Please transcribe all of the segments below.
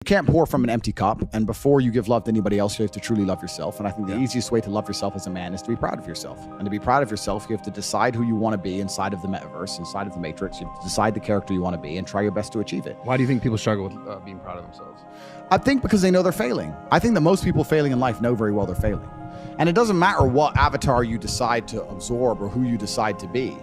You can't pour from an empty cup, and before you give love to anybody else, you have to truly love yourself. And I think the easiest way to love yourself as a man is to be proud of yourself. And to be proud of yourself, you have to decide who you want to be inside of the metaverse, inside of the matrix. You have to decide the character you want to be and try your best to achieve it. Why do you think people struggle with being proud of themselves? I think because they know they're failing. I think that most people failing in life know very well they're failing. And it doesn't matter what avatar you decide to absorb or who you decide to be.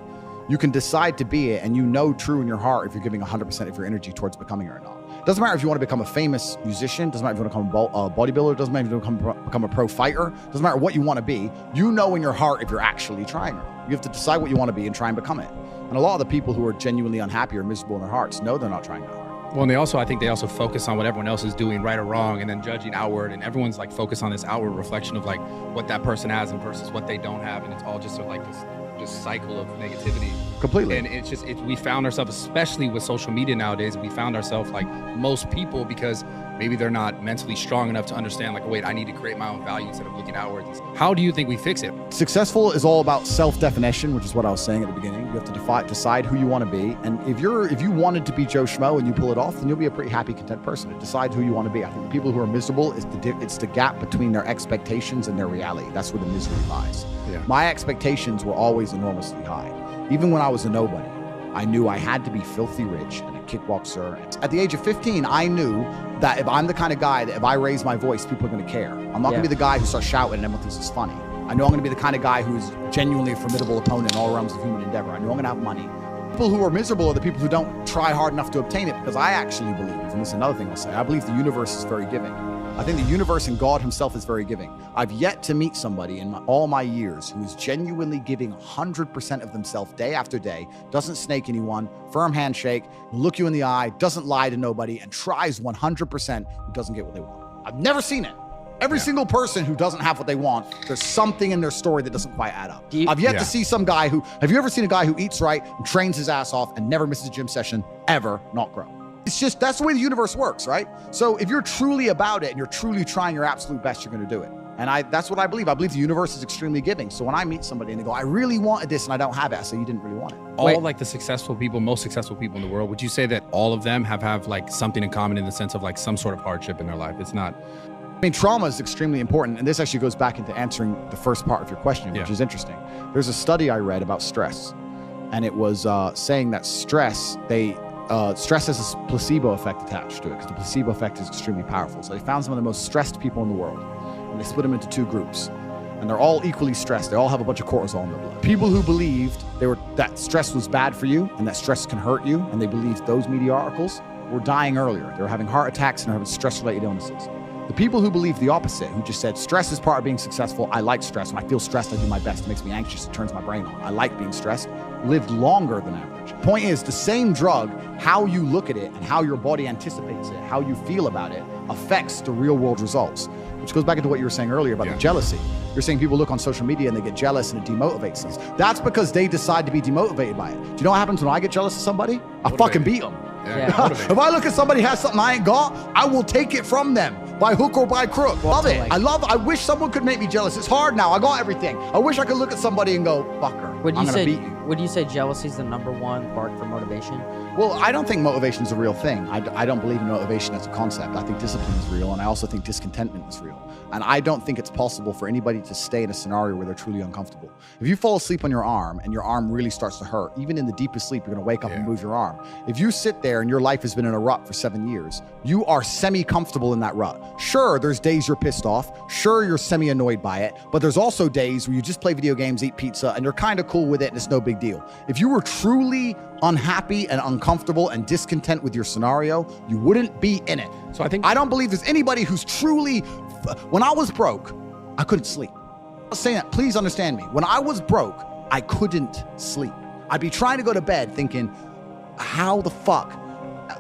You can decide to be it, and you know true in your heart if you're giving 100% of your energy towards becoming it or not. Doesn't matter if you want to become a famous musician, doesn't matter if you want to become a bodybuilder, doesn't matter if you want to become a pro fighter, doesn't matter what you want to be, you know in your heart if you're actually trying. You have to decide what you want to be and try and become it. And a lot of the people who are genuinely unhappy or miserable in their hearts know they're not trying that hard. Well, and I think they also focus on what everyone else is doing right or wrong, and then judging outward, and everyone's like focused on this outward reflection of like what that person has and versus what they don't have, and it's all just sort of like this just cycle of negativity. Completely. And it's just, we found ourselves, especially with social media nowadays, we found ourselves like most people, because maybe they're not mentally strong enough to understand like, wait, I need to create my own value instead of looking outwards. How do you think we fix it? Successful is all about self-definition, which is what I was saying at the beginning. You have to decide who you want to be. And if you wanted to be Joe Schmo and you pull it off, then you'll be a pretty happy, content person. To decide who you want to be. I think the people who are miserable, it's the gap between their expectations and their reality. That's where the misery lies. Yeah. My expectations were always enormously high. Even when I was a nobody, I knew I had to be filthy rich and a kickboxer. At the age of 15, I knew that if I'm the kind of guy that if I raise my voice, people are going to care. I'm not going to be the guy who starts shouting and everyone thinks it's funny. I know I'm going to be the kind of guy who's genuinely a formidable opponent in all realms of human endeavor. I know I'm going to have money. People who are miserable are the people who don't try hard enough to obtain it, because I actually believe, and this is another thing I'll say, I believe the universe is very giving. I think the universe and God himself is very giving. I've yet to meet somebody in all my years who is genuinely giving 100% of themselves day after day, doesn't snake anyone, firm handshake, look you in the eye, doesn't lie to nobody, and tries 100% who doesn't get what they want. I've never seen it. Every single person who doesn't have what they want, there's something in their story that doesn't quite add up. I've yet to see some guy who, have you ever seen a guy who eats right and trains his ass off and never misses a gym session, ever not grow? It's just, that's the way the universe works, right? So if you're truly about it and you're truly trying your absolute best, you're gonna do it. And that's what I believe. I believe the universe is extremely giving. So when I meet somebody and they go, I really wanted this and I don't have it, I say, you didn't really want it. All like the successful people, most successful people in the world, would you say that all of them have like something in common in the sense of like some sort of hardship in their life? It's not... I mean, trauma is extremely important. And this actually goes back into answering the first part of your question, which is interesting. There's a study I read about stress. And it was saying that stress has a placebo effect attached to it, because the placebo effect is extremely powerful. So they found some of the most stressed people in the world, and they split them into two groups. And they're all equally stressed. They all have a bunch of cortisol in their blood. People who believed that stress was bad for you and that stress can hurt you, and they believed those media articles, were dying earlier. They were having heart attacks and having stress-related illnesses. The people who believed the opposite, who just said, stress is part of being successful. I like stress. When I feel stressed, I do my best. It makes me anxious. It turns my brain on. I like being stressed. Lived longer than average. Point is, the same drug, how you look at it and how your body anticipates it, how you feel about it, affects the real world results. Which goes back into what you were saying earlier about the jealousy. You're saying people look on social media and they get jealous and it demotivates them. That's because they decide to be demotivated by it. Do you know what happens when I get jealous of somebody? I fucking beat them. If I look at somebody who has something I ain't got, I will take it from them by hook or by crook. Love it. I wish someone could make me jealous. It's hard now. I got everything. I wish I could look at somebody and go, fucker, I'm gonna beat you. Would you say jealousy is the #1 bark for motivation? Well, I don't think motivation is a real thing. I don't believe in motivation as a concept. I think discipline is real, and I also think discontentment is real. And I don't think it's possible for anybody to stay in a scenario where they're truly uncomfortable. If you fall asleep on your arm and your arm really starts to hurt, even in the deepest sleep, you're gonna wake up and move your arm. If you sit there and your life has been in a rut for 7 years, you are semi-comfortable in that rut. Sure, there's days you're pissed off. Sure, you're semi-annoyed by it. But there's also days where you just play video games, eat pizza, and you're kind of cool with it and it's no big deal. If you were truly unhappy and uncomfortable and discontent with your scenario, you wouldn't be in it. So I don't believe there's anybody who's truly... When I was broke, I couldn't sleep. I'm not saying that, please understand me. When I was broke, I couldn't sleep. I'd be trying to go to bed thinking, how the fuck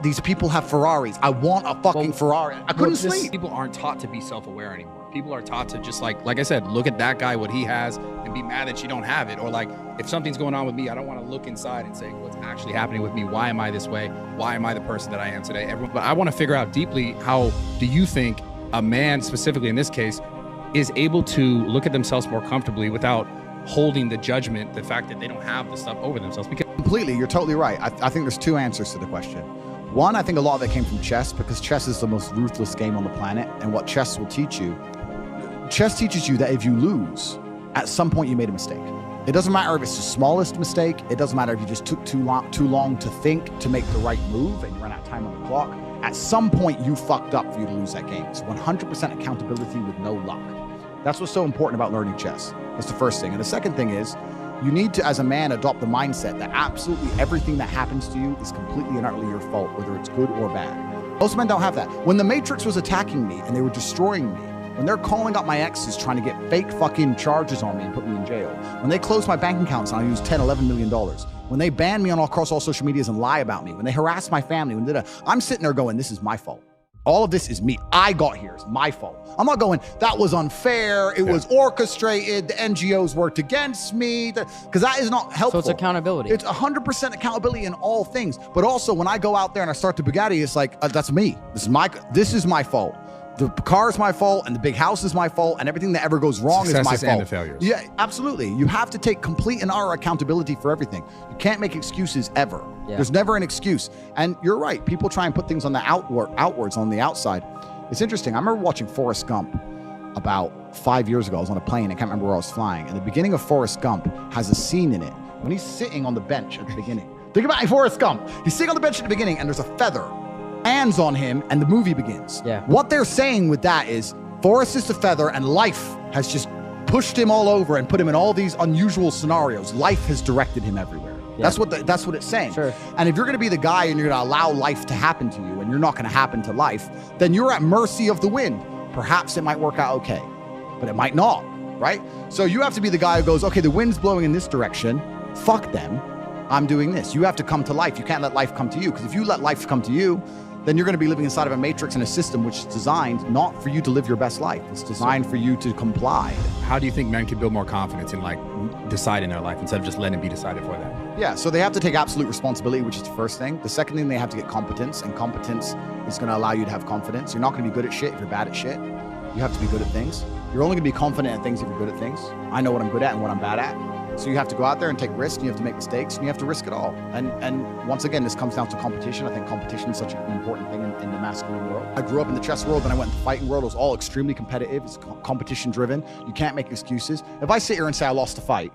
these people have Ferraris? I want a fucking Ferrari. I couldn't sleep. People aren't taught to be self-aware anymore. People are taught to just like I said, look at that guy, what he has, and be mad that you don't have it. Or like, if something's going on with me, I don't want to look inside and say, what's actually happening with me? Why am I this way? Why am I the person that I am today? But I want to figure out deeply, how do you think a man, specifically in this case, is able to look at themselves more comfortably without holding the judgment, the fact that they don't have the stuff over themselves? Because completely, you're totally right. I think there's two answers to the question. One, I think a lot of it came from chess, because chess is the most ruthless game on the planet. And what chess will teach you, chess teaches you that if you lose, at some point you made a mistake. It doesn't matter if it's the smallest mistake. It doesn't matter if you just took too long to think to make the right move and you ran out of time on the clock. At some point you fucked up for you to lose that game. It's 100% accountability with no luck. That's what's so important about learning chess. That's the first thing. And the second thing is, you need to, as a man, adopt the mindset that absolutely everything that happens to you is completely and utterly your fault, whether it's good or bad. Most men don't have that. When the Matrix was attacking me and they were destroying me, when they're calling up my exes trying to get fake fucking charges on me and put me in jail, when they closed my bank accounts and I used $10, $11 million, when they banned me across all social medias and lie about me, when they harassed my family, I'm sitting there going, this is my fault. All of this is me. I got here. It's my fault. I'm not going, that was unfair. It was orchestrated. The NGOs worked against me. Because that is not helpful. So it's accountability. It's 100% accountability in all things. But also when I go out there and I start the Bugatti, it's like, that's me. This is my fault. The car is my fault, and the big house is my fault, and everything that ever goes wrong is my fault. And the failures. Yeah, absolutely. You have to take complete and utter accountability for everything. You can't make excuses ever. Yeah. There's never an excuse. And you're right. People try and put things on the outwards on the outside. It's interesting. I remember watching Forrest Gump about 5 years ago. I was on a plane. I can't remember where I was flying. And the beginning of Forrest Gump has a scene in it when he's sitting on the bench at the beginning. Think about Forrest Gump. He's sitting on the bench at the beginning, and there's a feather lands on him, and the movie begins. Yeah. What they're saying with that is Forrest is the feather, and life has just pushed him all over and put him in all these unusual scenarios. Life has directed him everywhere. Yeah. That's what it's saying. Sure. And if you're going to be the guy and you're going to allow life to happen to you, and you're not going to happen to life, then you're at mercy of the wind. Perhaps it might work out okay, but it might not, right? So you have to be the guy who goes, okay, the wind's blowing in this direction. Fuck them. I'm doing this. You have to come to life. You can't let life come to you, because if you let life come to you, then you're going to be living inside of a matrix and a system which is designed not for you to live your best life. It's designed for you to comply. How do you think men can build more confidence in like deciding their life instead of just letting it be decided for them? Yeah, so they have to take absolute responsibility, which is the first thing. The second thing, they have to get competence, and competence is going to allow you to have confidence. You're not going to be good at shit if you're bad at shit. You have to be good at things. You're only going to be confident at things if you're good at things. I know what I'm good at and what I'm bad at. So you have to go out there and take risks, and you have to make mistakes, and you have to risk it all. And once again, this comes down to competition. I think competition is such an important thing in the masculine world. I grew up in the chess world, and I went into the fighting world. It was all extremely competitive. It's competition driven. You can't make excuses. If I sit here and say I lost a fight,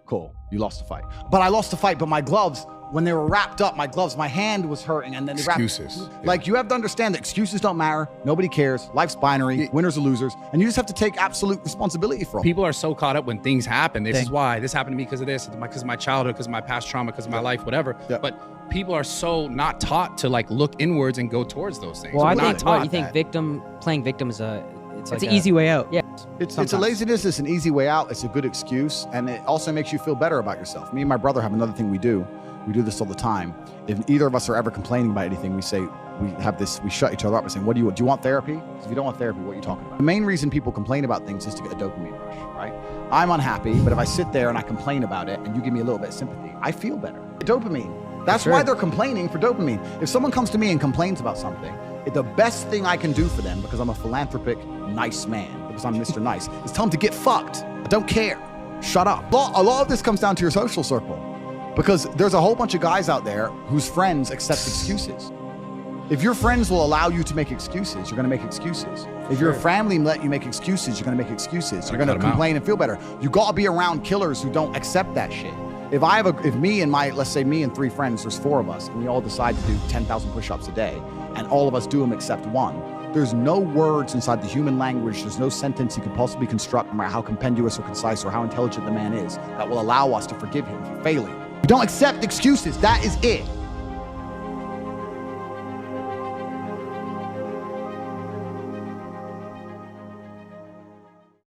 cool, you lost a fight. But I lost a fight, but my gloves, when they were wrapped up, my hand was hurting, and then they excuses. Like, you have to understand that excuses don't matter. Nobody cares. Life's binary. Winners or losers, and you just have to take absolute responsibility for it. People are so caught up when things happen. This is why this happened to me, because of this, because of my childhood, because of my past trauma, because of my life, whatever. Yeah. But people are so not taught to like look inwards and go towards those things. Well, I think you think playing victim is it's an easy way out. Yeah. It's a laziness. It's an easy way out. It's a good excuse, and it also makes you feel better about yourself. Me and my brother have another thing we do. We do this all the time. If either of us are ever complaining about anything, we shut each other up and say, do you want therapy? Because if you don't want therapy, what are you talking about? The main reason people complain about things is to get a dopamine rush, right? I'm unhappy, but if I sit there and I complain about it and you give me a little bit of sympathy, I feel better. Dopamine. That's why they're complaining, for dopamine. If someone comes to me and complains about something, the best thing I can do for them, because I'm a philanthropic, nice man, because I'm Mr. Nice, is tell them to get fucked. I don't care. Shut up. A lot of this comes down to your social circle. Because there's a whole bunch of guys out there whose friends accept excuses. If your friends will allow you to make excuses, you're going to make excuses. If your family let you make excuses, you're going to make excuses. You're going to complain and feel better. You got to be around killers who don't accept that shit. If me and let's say me and 3 friends, there's 4 of us, and we all decide to do 10,000 push-ups a day, and all of us do them except one, there's no words inside the human language, there's no sentence you could possibly construct, no matter how compendious or concise or how intelligent the man is, that will allow us to forgive him for failing. You don't accept excuses. That is it.